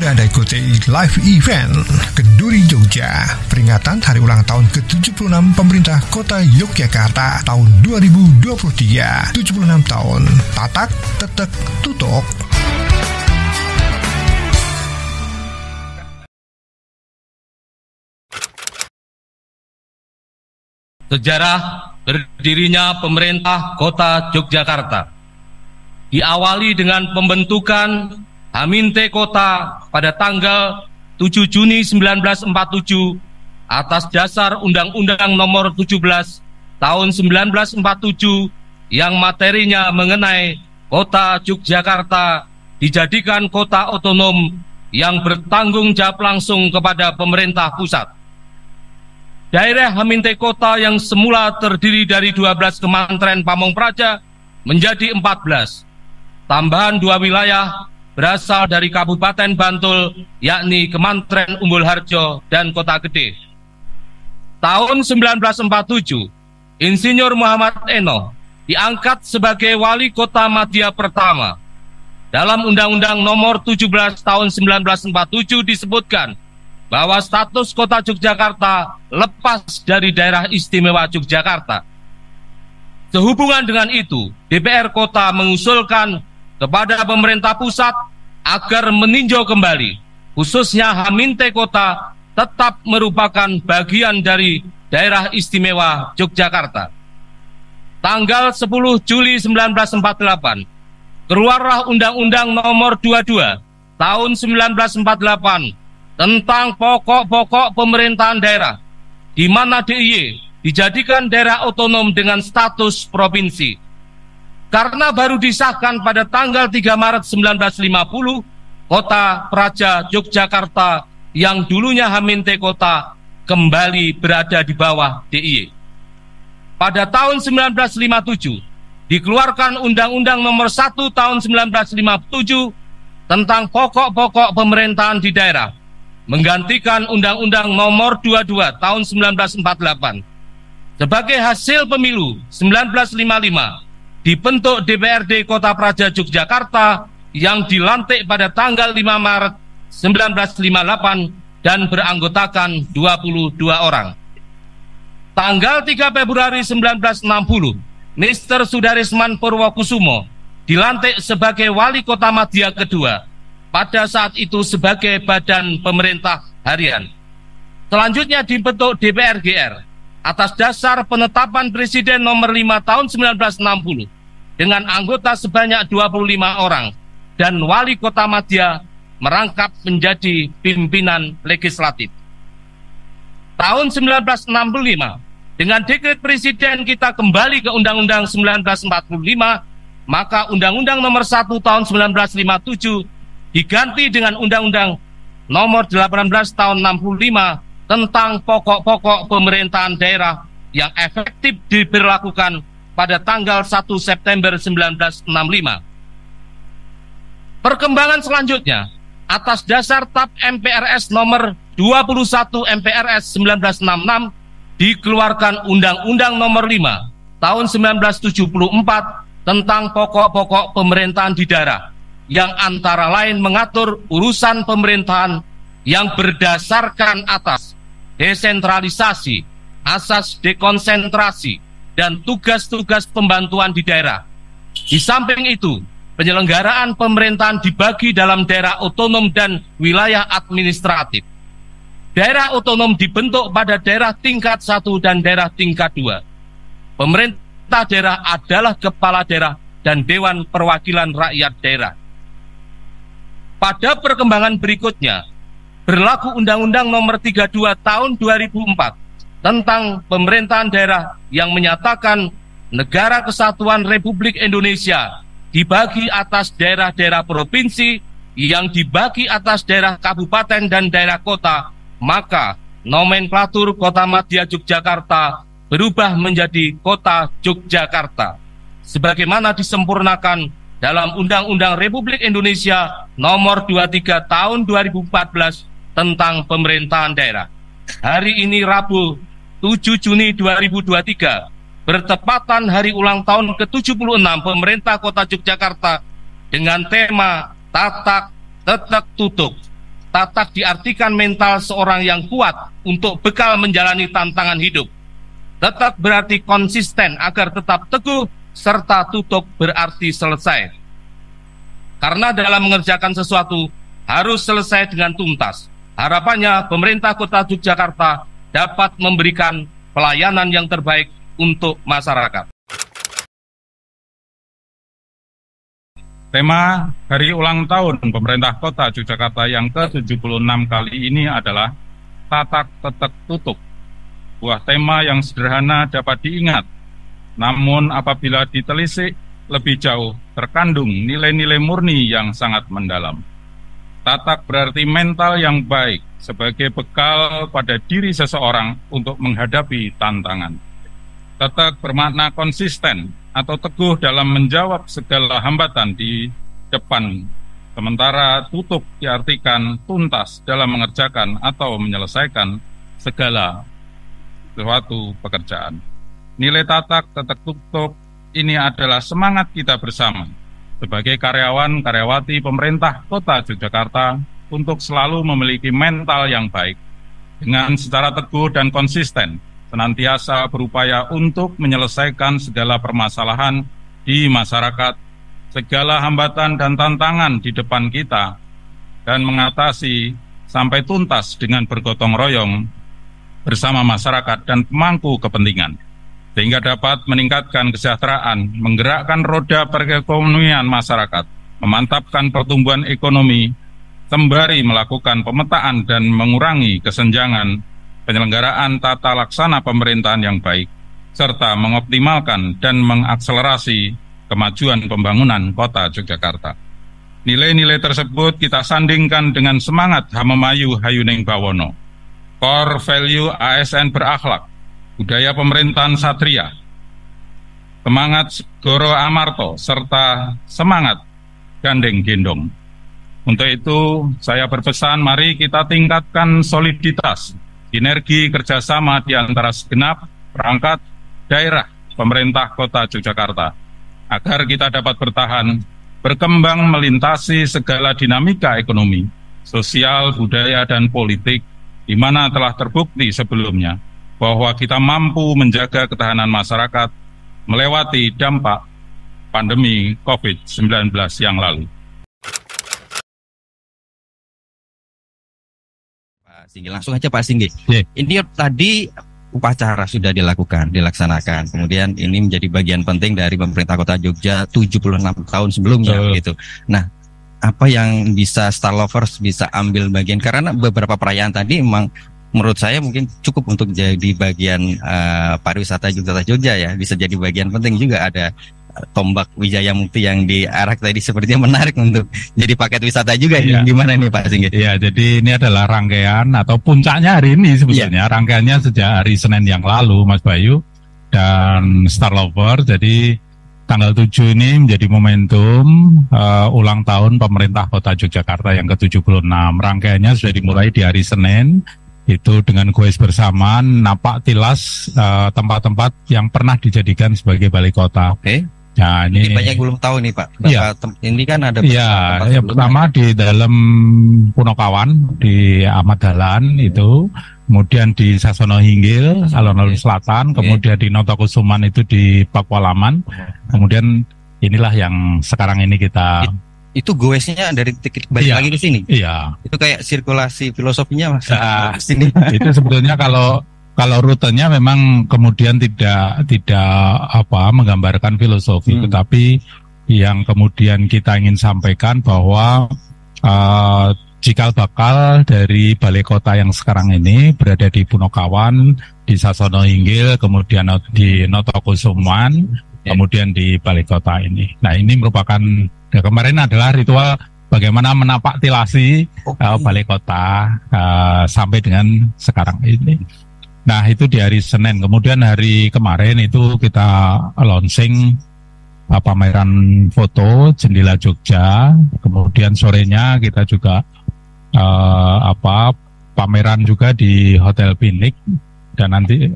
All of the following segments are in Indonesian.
Sudah Anda ikuti live event Kenduri Jogja, peringatan hari ulang tahun ke-76 pemerintah kota Yogyakarta tahun 2023. 76 tahun, tatak, tetek, tutuk. Sejarah berdirinya pemerintah kota Yogyakarta diawali dengan pembentukan Haminte Kota pada tanggal 7 Juni 1947 atas dasar Undang-Undang Nomor 17 Tahun 1947 yang materinya mengenai Kota Yogyakarta dijadikan kota otonom yang bertanggung jawab langsung kepada pemerintah pusat. Daerah Haminte Kota yang semula terdiri dari 12 Kementerian Pamongpraja menjadi 14. Tambahan 2 wilayah berasal dari Kabupaten Bantul, yakni Kementerian Umbul Harjo dan Kota Gede. Tahun 1947, Insinyur Muhammad Eno diangkat sebagai wali kota Madya pertama. Dalam Undang-Undang Nomor 17 Tahun 1947 disebutkan bahwa status kota Yogyakarta lepas dari daerah istimewa Yogyakarta. Sehubungan dengan itu, DPR Kota mengusulkan kepada pemerintah pusat agar meninjau kembali, khususnya Haminte Kota tetap merupakan bagian dari daerah istimewa Yogyakarta. Tanggal 10 Juli 1948, keluarlah Undang-Undang Nomor 22 Tahun 1948 tentang pokok-pokok pemerintahan daerah, di mana DIY dijadikan daerah otonom dengan status provinsi. Karena baru disahkan pada tanggal 3 Maret 1950, Kota Praja Yogyakarta yang dulunya Haminte Kota kembali berada di bawah DIY. Pada tahun 1957, dikeluarkan Undang-Undang Nomor 1 Tahun 1957 tentang pokok-pokok pemerintahan di daerah, menggantikan Undang-Undang Nomor 22 Tahun 1948. Sebagai hasil pemilu 1955, dibentuk DPRD Kota Praja Yogyakarta yang dilantik pada tanggal 5 Maret 1958 dan beranggotakan 22 orang. Tanggal 3 Februari 1960, Mr. Sudarisman Purwokusumo dilantik sebagai Wali Kota Madya kedua, pada saat itu sebagai badan pemerintah harian. Selanjutnya dibentuk DPR GR atas dasar penetapan Presiden Nomor 5 Tahun 1960 dengan anggota sebanyak 25 orang dan Wali Kota Madya merangkap menjadi pimpinan legislatif. Tahun 1965, dengan dekret Presiden kita kembali ke Undang-Undang 1945, maka Undang-Undang Nomor 1 Tahun 1957 diganti dengan Undang-Undang Nomor 18 Tahun 65 tentang pokok-pokok pemerintahan daerah yang efektif diberlakukan pada tanggal 1 September 1965. Perkembangan selanjutnya, atas dasar TAP MPRS nomor 21 MPRS 1966, dikeluarkan Undang-Undang Nomor 5 Tahun 1974 tentang pokok-pokok pemerintahan di daerah, yang antara lain mengatur urusan pemerintahan yang berdasarkan atas desentralisasi, asas dekonsentrasi, dan tugas-tugas pembantuan di daerah. Di samping itu, penyelenggaraan pemerintahan dibagi dalam daerah otonom dan wilayah administratif. Daerah otonom dibentuk pada daerah tingkat 1 dan daerah tingkat 2. Pemerintah daerah adalah kepala daerah dan Dewan Perwakilan Rakyat Daerah. Pada perkembangan berikutnya, berlaku Undang-Undang Nomor 32 Tahun 2004 tentang pemerintahan daerah yang menyatakan Negara Kesatuan Republik Indonesia dibagi atas daerah-daerah provinsi yang dibagi atas daerah kabupaten dan daerah kota, maka nomenklatur Kota Madya Yogyakarta berubah menjadi Kota Yogyakarta, sebagaimana disempurnakan dalam Undang-Undang Republik Indonesia Nomor 23 Tahun 2014 tentang pemerintahan daerah. Hari ini Rabu 7 Juni 2023 bertepatan hari ulang tahun ke-76 pemerintah Kota Yogyakarta dengan tema Tatak, Tetek, Tutuk. Tatak diartikan mental seorang yang kuat untuk bekal menjalani tantangan hidup. Tetap berarti konsisten agar tetap teguh, serta tutuk berarti selesai. Karena dalam mengerjakan sesuatu harus selesai dengan tuntas. Harapannya pemerintah Kota Yogyakarta dapat memberikan pelayanan yang terbaik untuk masyarakat. Tema hari ulang tahun pemerintah Kota Yogyakarta yang ke-76 kali ini adalah Tatak Tetek Tutuk. Buah tema yang sederhana dapat diingat, namun apabila ditelisik lebih jauh terkandung nilai-nilai murni yang sangat mendalam. Tatak berarti mental yang baik sebagai bekal pada diri seseorang untuk menghadapi tantangan. Tatak bermakna konsisten atau teguh dalam menjawab segala hambatan di depan, sementara tutuk diartikan tuntas dalam mengerjakan atau menyelesaikan segala suatu pekerjaan. Nilai tatak tetek tutuk ini adalah semangat kita bersama sebagai karyawan-karyawati pemerintah Kota Yogyakarta untuk selalu memiliki mental yang baik dengan secara teguh dan konsisten senantiasa berupaya untuk menyelesaikan segala permasalahan di masyarakat, segala hambatan dan tantangan di depan kita, dan mengatasi sampai tuntas dengan bergotong royong bersama masyarakat dan pemangku kepentingan, sehingga dapat meningkatkan kesejahteraan, menggerakkan roda perekonomian masyarakat, memantapkan pertumbuhan ekonomi, sembari melakukan pemetaan dan mengurangi kesenjangan penyelenggaraan tata laksana pemerintahan yang baik, serta mengoptimalkan dan mengakselerasi kemajuan pembangunan Kota Yogyakarta. Nilai-nilai tersebut kita sandingkan dengan semangat Hamemayu Hayuning Bawono, core value ASN berakhlak, budaya pemerintahan satria, semangat Goro Amarto, serta semangat gandeng gendong. Untuk itu, saya berpesan mari kita tingkatkan soliditas, sinergi kerjasama di antara segenap perangkat daerah pemerintah Kota Yogyakarta, agar kita dapat bertahan, berkembang melintasi segala dinamika ekonomi, sosial, budaya, dan politik, di mana telah terbukti sebelumnya bahwa kita mampu menjaga ketahanan masyarakat melewati dampak pandemi COVID-19 yang lalu. Singgi. Langsung aja Pak Singgi. Yeah. Ini tadi upacara sudah dilaksanakan. Kemudian ini menjadi bagian penting dari pemerintah Kota Jogja 76 tahun sebelumnya gitu. Nah, apa yang bisa Star Lovers bisa ambil bagian, karena beberapa perayaan tadi memang menurut saya mungkin cukup untuk jadi bagian pariwisata Jogja ya, bisa jadi bagian penting juga. Ada tombak Wijaya Mukti yang diarak tadi sepertinya menarik untuk jadi paket wisata juga. Ya. Gimana nih Pak Singgi? Ya, jadi ini adalah rangkaian atau puncaknya hari ini sebetulnya. Ya. Rangkaiannya sejak hari Senin yang lalu, Mas Bayu dan Star Lover. Jadi tanggal 7 ini menjadi momentum ulang tahun pemerintah Kota Yogyakarta yang ke-76. Rangkaiannya sudah dimulai di hari Senin, itu dengan goes bersama napak tilas tempat-tempat yang pernah dijadikan sebagai balai kota. Oke. Nah, ini banyak belum tahu nih Pak. Iya. Ini kan ada yang pertama di dalam Punokawan di Ahmad Dahlan itu, kemudian di Sasono Hinggil, alun-alun selatan, kemudian di Notokusuman itu di Pakualaman, kemudian inilah yang sekarang ini kita. Itu goesnya dari balik lagi ke sini. Iya. Itu kayak sirkulasi filosofinya Mas. Sini. Itu sebetulnya kalau rutenya memang kemudian tidak menggambarkan filosofi, tetapi yang kemudian kita ingin sampaikan bahwa cikal bakal dari balai kota yang sekarang ini berada di Punokawan, di Sasono Hinggil, kemudian di Notokusuman, kemudian di balai kota ini. Nah, ini merupakan kemarin adalah ritual bagaimana menapak tilasi balai kota sampai dengan sekarang ini. Nah, itu di hari Senin. Kemudian hari kemarin itu kita launching pameran foto Jendela Jogja. Kemudian sorenya kita juga pameran juga di Hotel Pinik. Dan nanti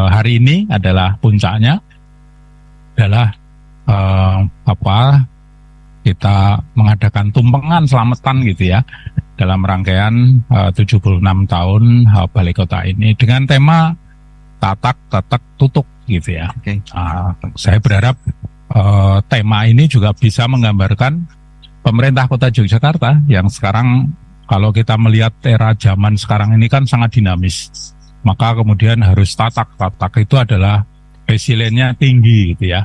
hari ini adalah puncaknya adalah kita mengadakan tumpengan selamatan gitu ya. dalam rangkaian 76 tahun Balai Kota ini dengan tema tatak, tetek, tutuk gitu ya. Oke. Saya berharap tema ini juga bisa menggambarkan pemerintah Kota Yogyakarta yang sekarang kalau kita melihat era zaman sekarang ini kan sangat dinamis. Maka kemudian harus tatak itu adalah resiliennya tinggi gitu ya.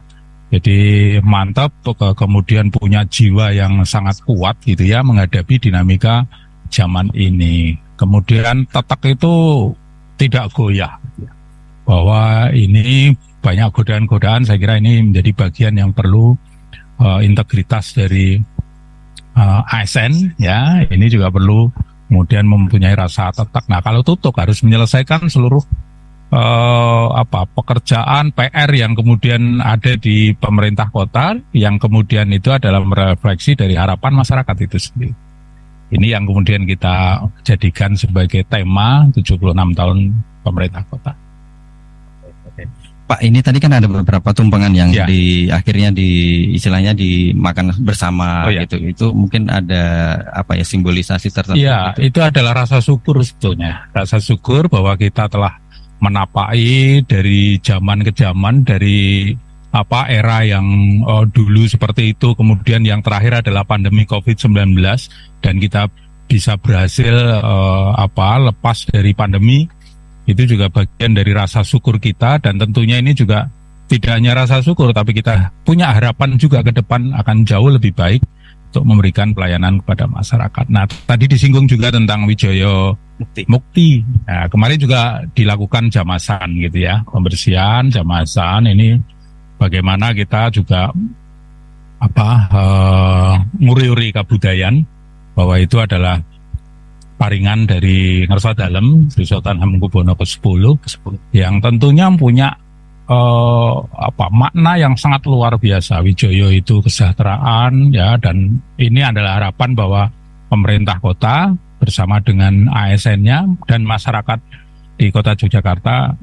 Jadi mantap, kemudian punya jiwa yang sangat kuat gitu ya menghadapi dinamika zaman ini. Kemudian tetek itu tidak goyah. Bahwa ini banyak godaan-godaan, saya kira ini menjadi bagian yang perlu integritas dari ASN ya. Ini juga perlu kemudian mempunyai rasa tetek. Nah, kalau tutuk harus menyelesaikan seluruh pekerjaan PR yang kemudian ada di pemerintah kota, yang kemudian itu adalah merefleksi dari harapan masyarakat itu sendiri. Ini yang kemudian kita jadikan sebagai tema 76 tahun pemerintah kota. Pak, ini tadi kan ada beberapa tumpangan yang akhirnya istilahnya dimakan bersama gitu. Itu mungkin ada simbolisasi tertentu. Iya, gitu. Itu adalah rasa syukur sebetulnya. Rasa syukur bahwa kita telah menapaki dari zaman ke zaman, dari era yang dulu seperti itu, kemudian yang terakhir adalah pandemi COVID-19 dan kita bisa berhasil lepas dari pandemi. Itu juga bagian dari rasa syukur kita, dan tentunya ini juga tidak hanya rasa syukur, tapi kita punya harapan juga ke depan akan jauh lebih baik untuk memberikan pelayanan kepada masyarakat. Nah, tadi disinggung juga tentang Wijaya Mukti. Nah, kemarin juga dilakukan jamasan gitu ya, pembersihan jamasan ini bagaimana kita juga nguri-uri kebudayaan bahwa itu adalah paringan dari Ngersa Dalem Sri Sultan Hamengkubuwono ke-10 yang tentunya punya makna yang sangat luar biasa. Wijaya itu kesejahteraan ya, dan ini adalah harapan bahwa pemerintah kota bersama dengan ASN-nya dan masyarakat di Kota Yogyakarta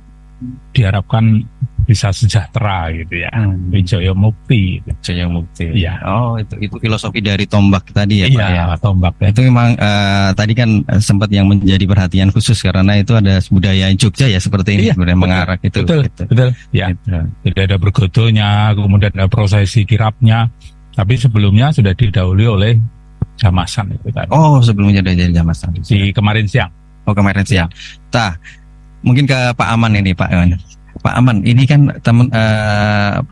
diharapkan bisa sejahtera gitu ya. Wijaya Mukti. Wijaya Mukti. Iya. Oh, itu filosofi dari tombak tadi ya, Pak ya. Iya, tombak. Itu memang tadi kan sempat yang menjadi perhatian khusus karena itu ada budaya Jogja ya seperti ini sebenarnya mengarah itu. Betul. Ya. Tidak ada bergodonya, kemudian ada prosesi kirapnya. Tapi sebelumnya sudah didahului oleh jamasan itu tadi. Oh, sebelumnya ada jamasan. Di kemarin siang. Oh, kemarin siang. Mungkin ke Pak Aman ini, Pak Aman, ini kan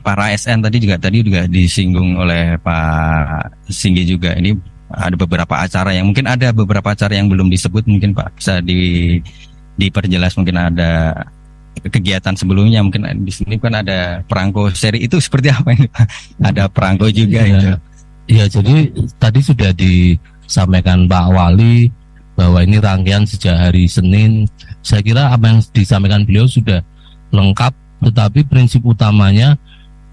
para ASN tadi juga disinggung oleh Pak Singgi juga. Ini ada beberapa acara yang mungkin ada beberapa acara yang belum disebut, mungkin Pak bisa diperjelas. Mungkin ada kegiatan sebelumnya, mungkin di sini kan ada perangko seri itu seperti apa ini Pak? Ada perangko juga itu. Iya, jadi tadi sudah disampaikan Pak Wali bahwa ini rangkaian sejak hari Senin. Saya kira apa yang disampaikan beliau sudah lengkap, tetapi prinsip utamanya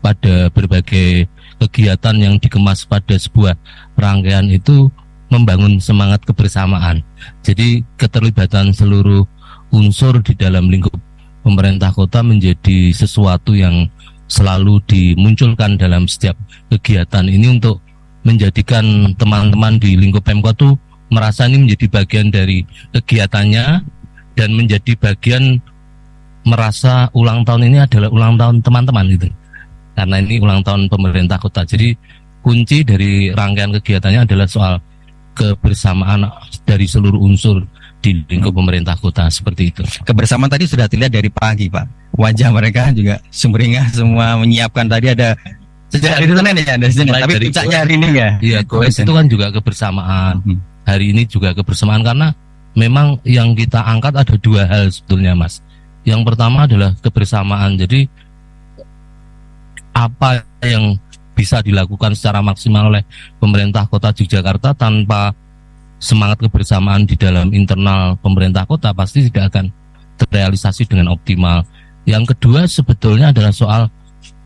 pada berbagai kegiatan yang dikemas pada sebuah rangkaian itu membangun semangat kebersamaan. Jadi keterlibatan seluruh unsur di dalam lingkup pemerintah kota menjadi sesuatu yang selalu dimunculkan dalam setiap kegiatan ini untuk menjadikan teman-teman di lingkup Pemkot itu merasa ini menjadi bagian dari kegiatannya dan menjadi bagian merasa ulang tahun ini adalah ulang tahun teman-teman gitu. Karena ini ulang tahun pemerintah kota. Jadi kunci dari rangkaian kegiatannya adalah soal kebersamaan dari seluruh unsur di lingkup pemerintah kota, seperti itu. Kebersamaan tadi sudah terlihat dari pagi, Pak. Wajah mereka juga sumringah semua menyiapkan. Tadi ada sejak hari Senin ya, ada Senin. Tapi puncaknya hari ini ya. Iya, itu kan juga kebersamaan. Hari ini juga kebersamaan karena memang yang kita angkat ada dua hal sebetulnya, Mas. Yang pertama adalah kebersamaan. Jadi apa yang bisa dilakukan secara maksimal oleh pemerintah kota Yogyakarta tanpa semangat kebersamaan di dalam internal pemerintah kota pasti tidak akan terrealisasi dengan optimal. Yang kedua sebetulnya adalah soal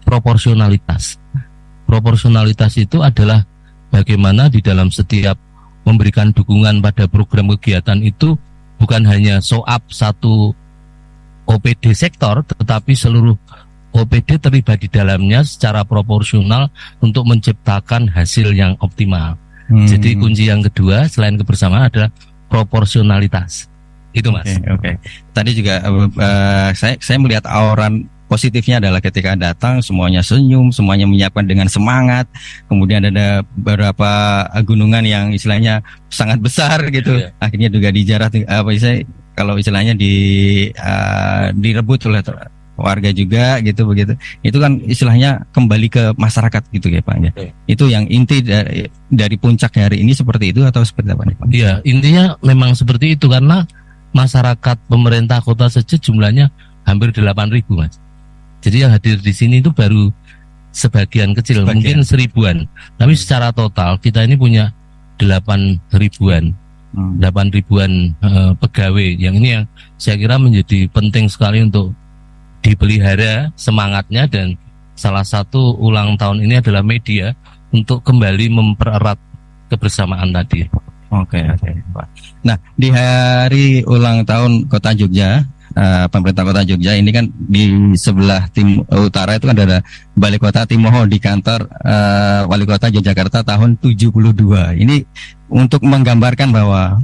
proporsionalitas. Proporsionalitas itu adalah bagaimana di dalam setiap memberikan dukungan pada program kegiatan itu bukan hanya show-up satu OPD sektor, tetapi seluruh OPD terlibat di dalamnya secara proporsional untuk menciptakan hasil yang optimal. Jadi kunci yang kedua selain kebersamaan adalah proporsionalitas. Itu Mas. Oke. Tadi juga saya melihat aura positifnya adalah ketika datang semuanya senyum, semuanya menyiapkan dengan semangat. Kemudian ada beberapa gunungan yang istilahnya sangat besar gitu. Iya. Akhirnya juga dijarah kalau istilahnya direbut oleh warga juga gitu begitu. Itu kan istilahnya kembali ke masyarakat gitu ya Pak ya. Itu yang inti dari puncak hari ini seperti itu atau seperti apa nih Pak? Iya, intinya memang seperti itu karena masyarakat pemerintah kota saja jumlahnya hampir 8.000 Mas. Jadi yang hadir di sini itu baru sebagian kecil, mungkin 1.000-an. Tapi secara total kita ini punya 8.000-an. 8.000-an pegawai. Yang ini yang saya kira menjadi penting sekali untuk dipelihara semangatnya, dan salah satu ulang tahun ini adalah media untuk kembali mempererat kebersamaan tadi. Oke. Nah, di hari ulang tahun Kota Jogja, pemerintah Kota Jogja ini kan di sebelah utara itu kan ada Balai Kota Timoho di kantor Wali Kota Yogyakarta tahun 72. Ini untuk menggambarkan bahwa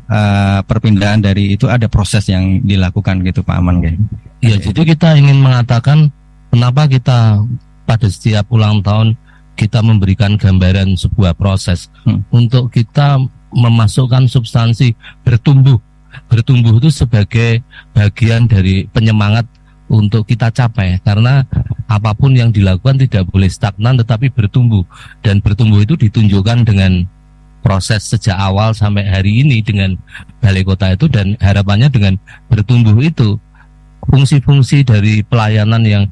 perpindahan dari itu ada proses yang dilakukan gitu Pak Aman kayak. Ya, jadi kita ingin mengatakan kenapa kita pada setiap ulang tahun kita memberikan gambaran sebuah proses untuk kita memasukkan substansi bertumbuh. Bertumbuh itu sebagai bagian dari penyemangat untuk kita capai, karena apapun yang dilakukan tidak boleh stagnan tetapi bertumbuh, dan bertumbuh itu ditunjukkan dengan proses sejak awal sampai hari ini dengan Balai Kota itu, dan harapannya dengan bertumbuh itu fungsi-fungsi dari pelayanan yang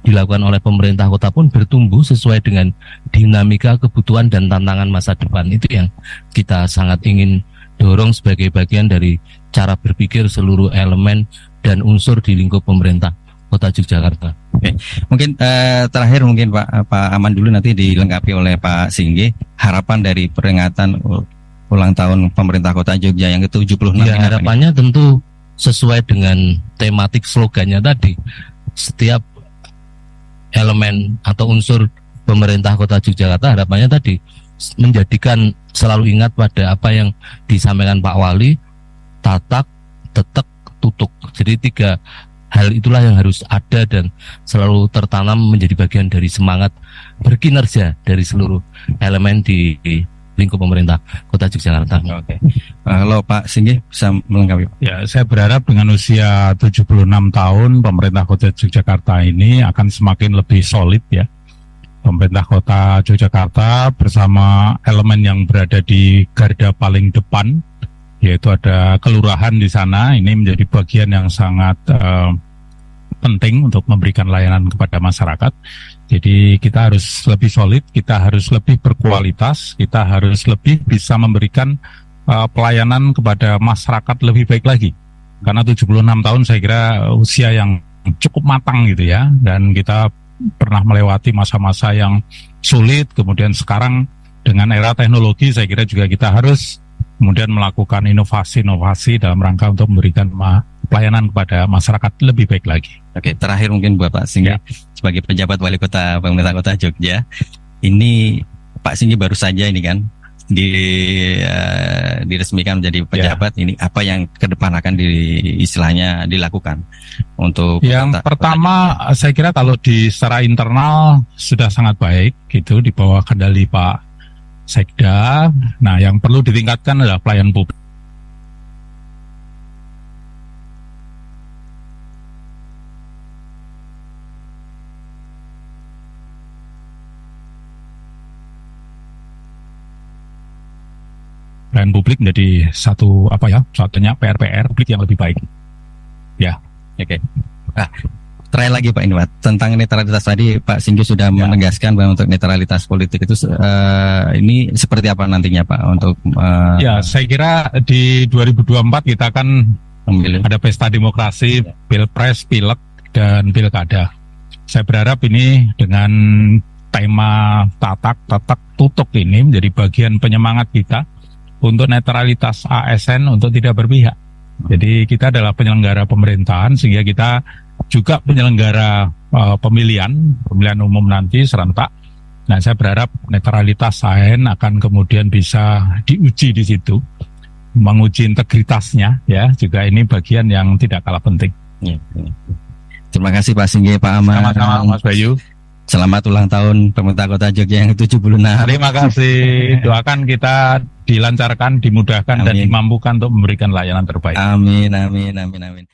dilakukan oleh pemerintah kota pun bertumbuh sesuai dengan dinamika kebutuhan dan tantangan masa depan. Itu yang kita sangat ingin dorong sebagai bagian dari cara berpikir seluruh elemen dan unsur di lingkup pemerintah Kota Yogyakarta. Oke. Mungkin terakhir mungkin Pak Aman dulu, nanti dilengkapi oleh Pak Singgih, harapan dari peringatan ulang tahun pemerintah Kota Jogja yang ke-76. Ya, harapannya tentu sesuai dengan tematik slogannya tadi. Setiap elemen atau unsur pemerintah Kota Yogyakarta harapannya tadi menjadikan selalu ingat pada apa yang disampaikan Pak Wali, tatak, tetek, tutuk. Jadi 3 hal itulah yang harus ada dan selalu tertanam menjadi bagian dari semangat berkinerja dari seluruh elemen di lingkup pemerintah Kota Yogyakarta. Oke. Kalau Pak Singgih bisa melengkapi. Ya, saya berharap dengan usia 76 tahun pemerintah Kota Yogyakarta ini akan semakin lebih solid ya. Pemerintah Kota Yogyakarta bersama elemen yang berada di garda paling depan, yaitu ada kelurahan di sana, ini menjadi bagian yang sangat penting untuk memberikan layanan kepada masyarakat. Jadi kita harus lebih solid, kita harus lebih berkualitas, kita harus lebih bisa memberikan pelayanan kepada masyarakat lebih baik lagi. Karena 76 tahun saya kira usia yang cukup matang gitu ya, dan kita pernah melewati masa-masa yang sulit, kemudian sekarang dengan era teknologi saya kira juga kita harus kemudian melakukan inovasi-inovasi dalam rangka untuk memberikan pelayanan kepada masyarakat lebih baik lagi. Oke, terakhir mungkin buat Pak Singgih, sebagai pejabat Wali Kota pemerintah Kota Jogja, ini Pak Singgih baru saja ini kan diresmikan menjadi pejabat. Ini apa yang ke depan akan istilahnya dilakukan untuk yang pertama saya kira kalau secara internal sudah sangat baik gitu di bawah kendali Pak Sekda. Nah, yang perlu ditingkatkan adalah pelayanan publik. Pelayanan publik menjadi satunya PR publik yang lebih baik. Ya, oke. Nah, terakhir lagi Pak Inwat, tentang netralitas tadi Pak Singgih sudah menegaskan bahwa untuk netralitas politik itu ini seperti apa nantinya Pak untuk ya, saya kira di 2024 kita akan ada pesta demokrasi, pilpres, pileg, dan pilkada. Saya berharap ini dengan tema tatak, tutuk ini menjadi bagian penyemangat kita untuk netralitas ASN untuk tidak berpihak. Jadi kita adalah penyelenggara pemerintahan, sehingga kita juga penyelenggara pemilihan umum nanti serentak, Nah, saya berharap netralitas ASN akan kemudian bisa diuji di situ, menguji integritasnya, ya, juga ini bagian yang tidak kalah penting. Ya. Terima kasih Pak Singgi, Pak Aman. Sama-sama Mas Bayu. Selamat ulang tahun pemerintah Kota Jogja yang ke-76. Terima kasih. Doakan kita dilancarkan, dimudahkan, dan dimampukan untuk memberikan layanan terbaik. Amin, amin, amin, amin.